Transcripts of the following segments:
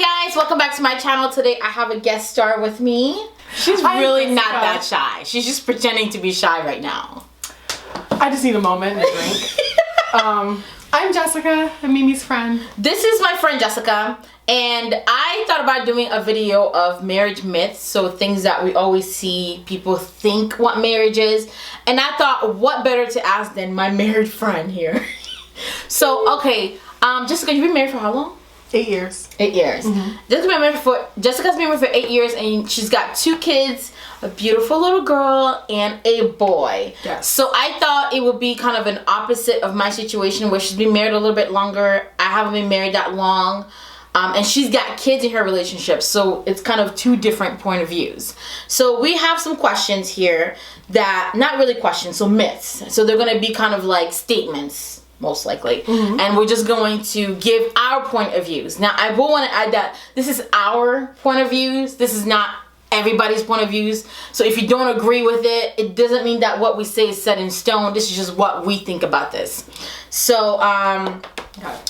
Hi guys, welcome back to my channel. Today I have a guest star with me. She's really not that shy. She's just pretending to be shy right now. I just need a moment and a drink. I'm Jessica, I'm Mimi's friend. This is my friend Jessica, and I thought about doing a video of marriage myths, so things that we always see people think what marriage is, and I thought what better to ask than my married friend here. So, okay, Jessica, you've been married for how long? 8 years. 8 years. Mm-hmm. Jessica's been married for 8 years, and she's got 2 kids, a beautiful little girl and a boy. Yes. So I thought it would be kind of an opposite of my situation, where she's been married a little bit longer. I haven't been married that long, and she's got kids in her relationship. So it's kind of 2 different point of views. So we have some questions here that, not really questions, so myths. So they're going to be kind of like statements, most likely. Mm-hmm. And we're just going to give our point of views. Now, I will want to add that this is our point of views. This is not everybody's point of views. So if you don't agree with it, it doesn't mean that what we say is set in stone. This is just what we think about this. So,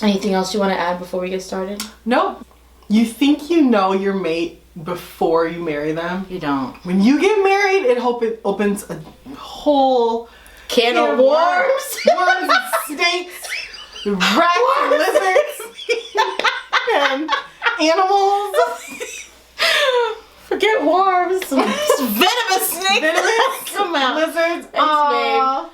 anything else you want to add before we get started? Nope. You think you know your mate before you marry them? You don't. When you get married, it opens a whole can of worms. Worms, snakes, rats, lizards, and animals. Forget worms. Venomous snakes. Venomous come out. Lizards. Thanks, babe.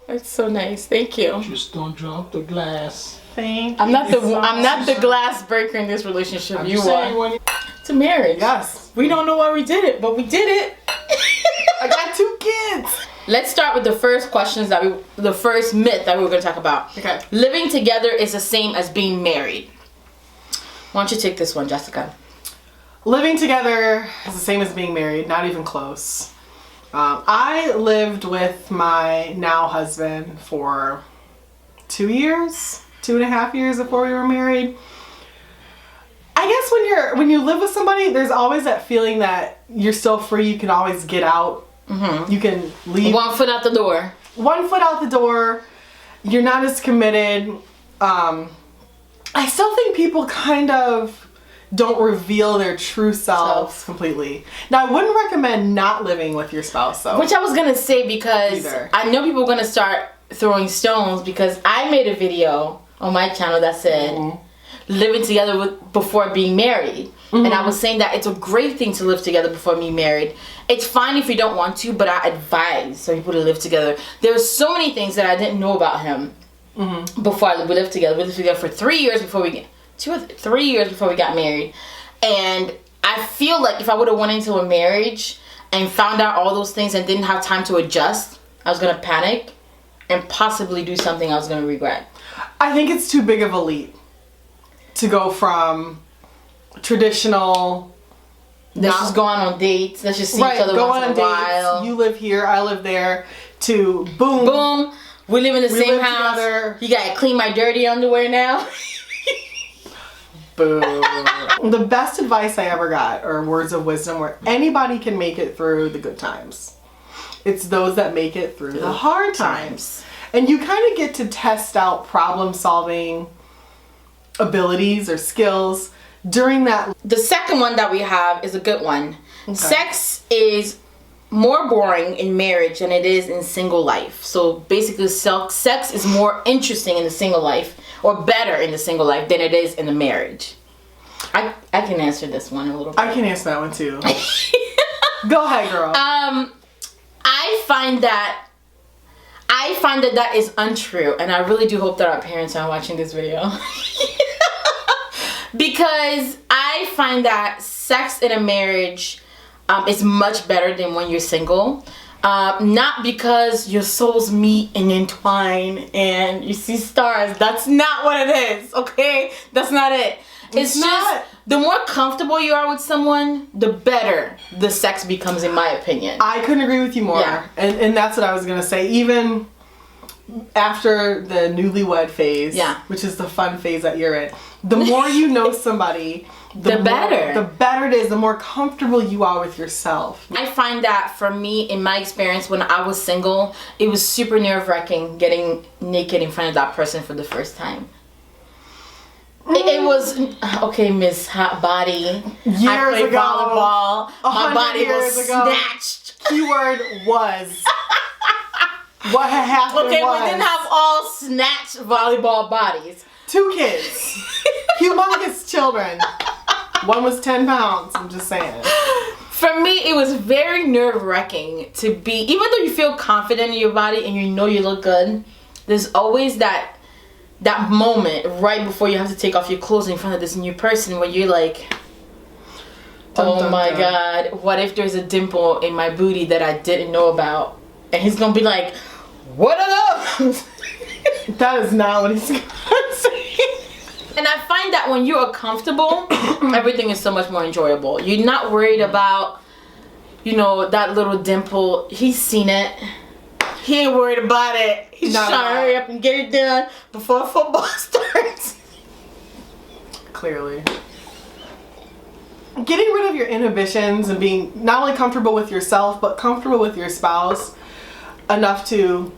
That's so nice. Thank you. Just don't drop the glass. Thank I'm not you the so I'm not much. the glass breaker in this relationship. I'm You just saying are. when To marriage. Yes. We don't know why we did it, but we did it. I got 2 kids. Let's start with the first questions the first myth that we were going to talk about. Okay. Living together is the same as being married. Why don't you take this one, Jessica? Living together is the same as being married, not even close. I lived with my now husband for 2 years, 2.5 years before we were married. I guess when you live with somebody, there's always that feeling that you're still free. You can always get out. Mm-hmm. You can leave. 1 foot out the door. 1 foot out the door. You're not as committed. I still think people kind of don't reveal their true selves completely. Now, I wouldn't recommend not living with your spouse, though. Which I was going to say, because I know people are going to start throwing stones, because I made a video on my channel that said living together before being married. Mm-hmm. And I was saying that it's a great thing to live together before being married. It's fine if you don't want to, but I advise some people to live together. There's so many things that I didn't know about him before we lived together. We lived together for 3 years before we get 2 or 3 years before we got married. And I feel like if I would have went into a marriage and found out all those things and didn't have time to adjust, I was going to panic and possibly do something I was going to regret. I think it's too big of a leap to go from traditional, let's just go on dates, let's just see each other go once in on a while. You live here, I live there, to boom, we live in the same house together. You gotta clean my dirty underwear now. Boom. The best advice I ever got, or words of wisdom, where anybody can make it through the good times. It's those that make it through the hard times. And you kind of get to test out problem solving abilities or skills during that. The second one that we have is a good one. Okay. Sex is more boring in marriage than it is in single life. So basically, sex is more interesting in the single life, or better in the single life, than it is in the marriage. I can answer this one a little bit. I can answer that one too. Go ahead, girl. I find that is untrue, and I really do hope that our parents are watching this video. Because I find that sex in a marriage is much better than when you're single. Not because your souls meet and entwine and you see stars. That's not what it is, okay? That's not it. It's just, the more comfortable you are with someone, the better the sex becomes, in my opinion. I couldn't agree with you more. Yeah. And that's what I was going to say. Even after the newlywed phase, which is the fun phase that you're in, the more you know somebody, the better it is, the more comfortable you are with yourself. I find that for me, in my experience, when I was single, it was super nerve-wracking getting naked in front of that person for the first time. It was okay, Miss Hot Body. Years I played ago, volleyball. My body was snatched. Keyword was. What had happened Okay, was. we didn't have all snatched volleyball bodies. 2 kids. Humongous children. One was 10 pounds. I'm just saying. For me, it was very nerve-wracking to be, even though you feel confident in your body and you know you look good, there's always that moment right before you have to take off your clothes in front of this new person where you're like, oh my God, what if there's a dimple in my booty that I didn't know about? And he's gonna be like, what are those? That is not what he's gonna say. And I find that when you are comfortable, everything is so much more enjoyable. You're not worried about, that little dimple. He's seen it. He ain't worried about it. He's trying to hurry up and get it done before football starts. Clearly. Getting rid of your inhibitions and being not only comfortable with yourself, but comfortable with your spouse enough to,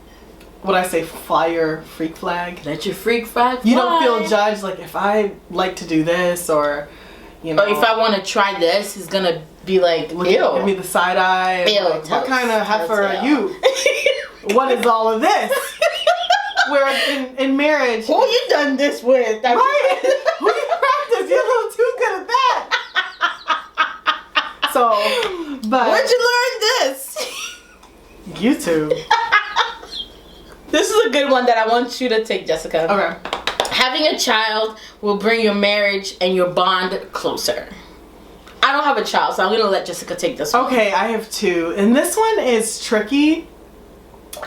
fly your freak flag. Let your freak flag fly. You don't feel judged, like if I like to do this or, Or if I want to try this, he's going to be like, ew. Give me the side eye. Like, what kind of heifer are you? What is all of this? Whereas in marriage... Who you done this with? Right? Who you practice? You're a little too good at that. So, but... Where'd you learn this? YouTube. This is a good one that I want you to take, Jessica. Okay. Having a child will bring your marriage and your bond closer. I don't have a child, so I'm going to let Jessica take this one. Okay, I have 2. And this one is tricky.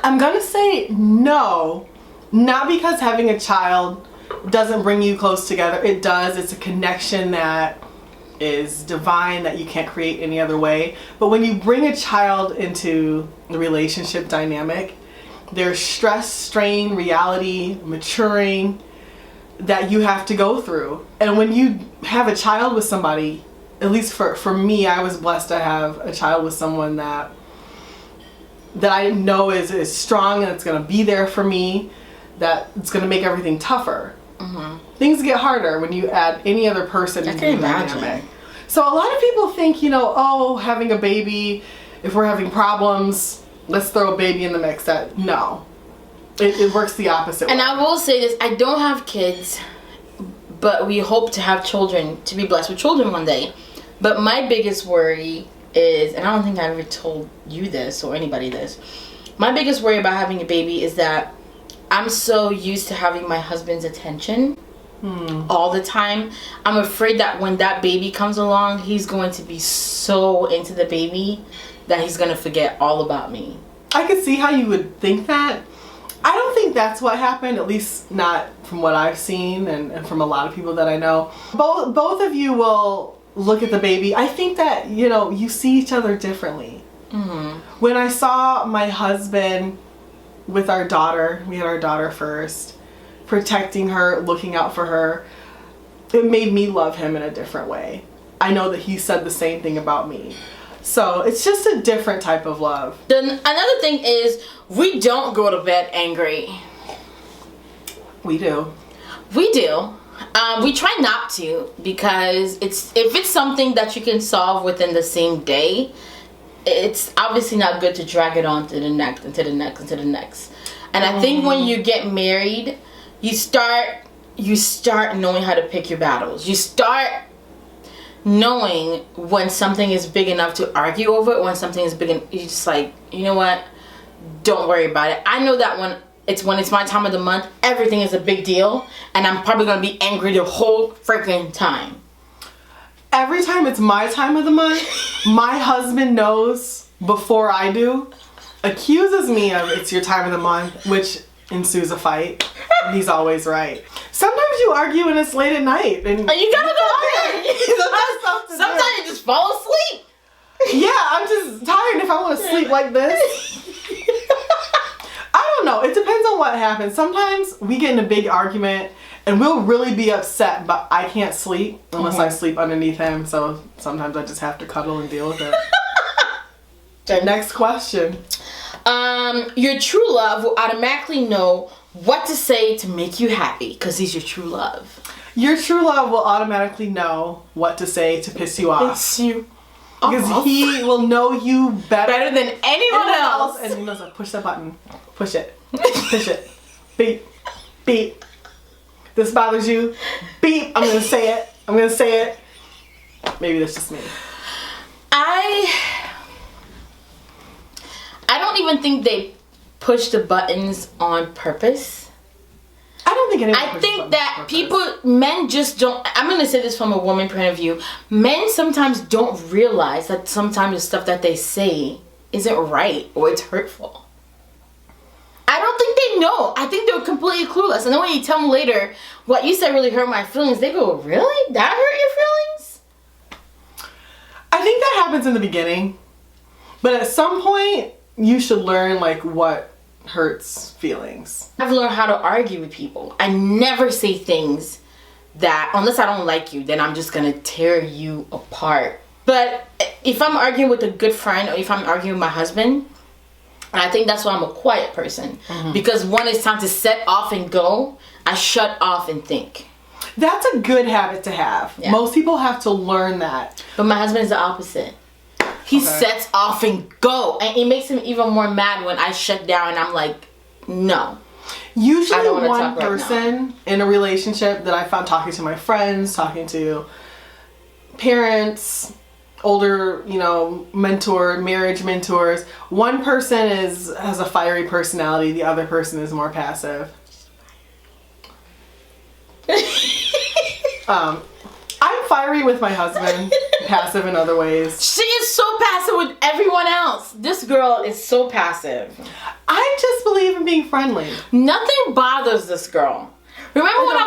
I'm going to say no. Not because having a child doesn't bring you close together. It does. It's a connection that is divine that you can't create any other way. But when you bring a child into the relationship dynamic, there's stress, strain, reality, maturing that you have to go through. And when you have a child with somebody, at least for me, I was blessed to have a child with someone that I know is strong and it's going to be there for me, that it's going to make everything tougher. Mm-hmm. Things get harder when you add any other person into the dynamic. So a lot of people think, having a baby, if we're having problems, let's throw a baby in the mix. No. It works the opposite way. And I will say this, I don't have kids, but we hope to have children, to be blessed with children one day. But my biggest worry is, and I don't think I ever told you this or anybody this, my biggest worry about having a baby is that I'm so used to having my husband's attention all the time. I'm afraid that when that baby comes along, he's going to be so into the baby that he's going to forget all about me. I could see how you would think that. I don't think that's what happened, at least not from what I've seen and from a lot of people that I know. Both of you will look at the baby. I think that, you see each other differently. Mm-hmm. When I saw my husband with our daughter, we had our daughter first, protecting her, looking out for her, it made me love him in a different way. I know that he said the same thing about me. So it's just a different type of love. Then another thing is, we don't go to bed angry. We do. We do. We try not to, because if it's something that you can solve within the same day, it's obviously not good to drag it on to the next and to the next and to the next. And I think when you get married, you start knowing how to pick your battles. You start knowing when something is big enough to argue over it, when something is big and you're just like, you know what, don't worry about it. I know that when it's my time of the month, everything is a big deal, and I'm probably going to be angry the whole freaking time. Every time it's my time of the month, my husband knows before I do, accuses me of it's your time of the month, which ensues a fight. And he's always right. Sometimes you argue and it's late at night. And you gotta go to bed. Sometimes you just fall asleep. Yeah, I'm just tired if I want to sleep like this. I don't know. It depends on what happens. Sometimes we get in a big argument and we'll really be upset, but I can't sleep unless I sleep underneath him. So sometimes I just have to cuddle and deal with it. Next question. Your true love will automatically know what to say to make you happy, because he's your true love. Your true love will automatically know what to say to piss you off. Piss you Because off. he will know you Better than anyone else. And he knows how to push the button. Push it. Push it. Beep. Beep. This bothers you. Beep. I'm gonna say it. I'm gonna say it. Maybe that's just me. I don't even think they push the buttons on purpose. I don't think anyone I pushes think buttons that on purpose. men just don't. I'm gonna say this from a woman point of view. Men sometimes don't realize that sometimes the stuff that they say isn't right or it's hurtful. I don't think they know. I think they're completely clueless. And then when you tell them later, what you said really hurt my feelings, they go, really? That hurt your feelings? I think that happens in the beginning. But at some point, you should learn like what hurts feelings. I've learned how to argue with people. I never say things that, unless I don't like you, then I'm just gonna tear you apart. But if I'm arguing with a good friend, or if I'm arguing with my husband, and I think that's why I'm a quiet person. Because when it's time to set off and go, I shut off and think. That's a good habit to have. Yeah. Most people have to learn that. But my husband is the opposite. He sets off and go. And it makes him even more mad when I shut down and I'm like, no. Usually I don't wanna one talk right person in a relationship that I found talking to my friends, talking to parents, older, marriage mentors, one person has a fiery personality, the other person is more passive. I'm fiery with my husband, passive in other ways. She is so passive with everyone else. This girl is so passive. I just believe in being friendly. Nothing bothers this girl. Remember when I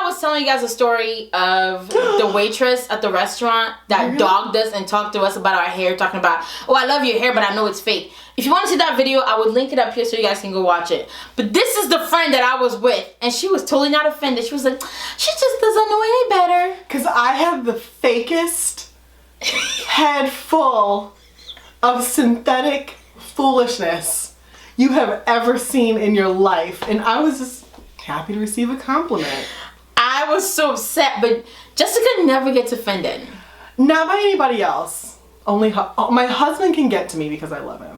was telling you guys a story of the waitress at the restaurant that dogged us and talked to us about our hair, talking about, oh, I love your hair, but I know it's fake. If you want to see that video, I would link it up here so you guys can go watch it. But this is the friend that I was with, and she was totally not offended. She was like, she just doesn't know any better. Because I have the fakest head full of synthetic foolishness you have ever seen in your life. And I was just happy to receive a compliment. I was so upset, but Jessica never gets offended. Not by anybody else. Only my husband can get to me because I love him.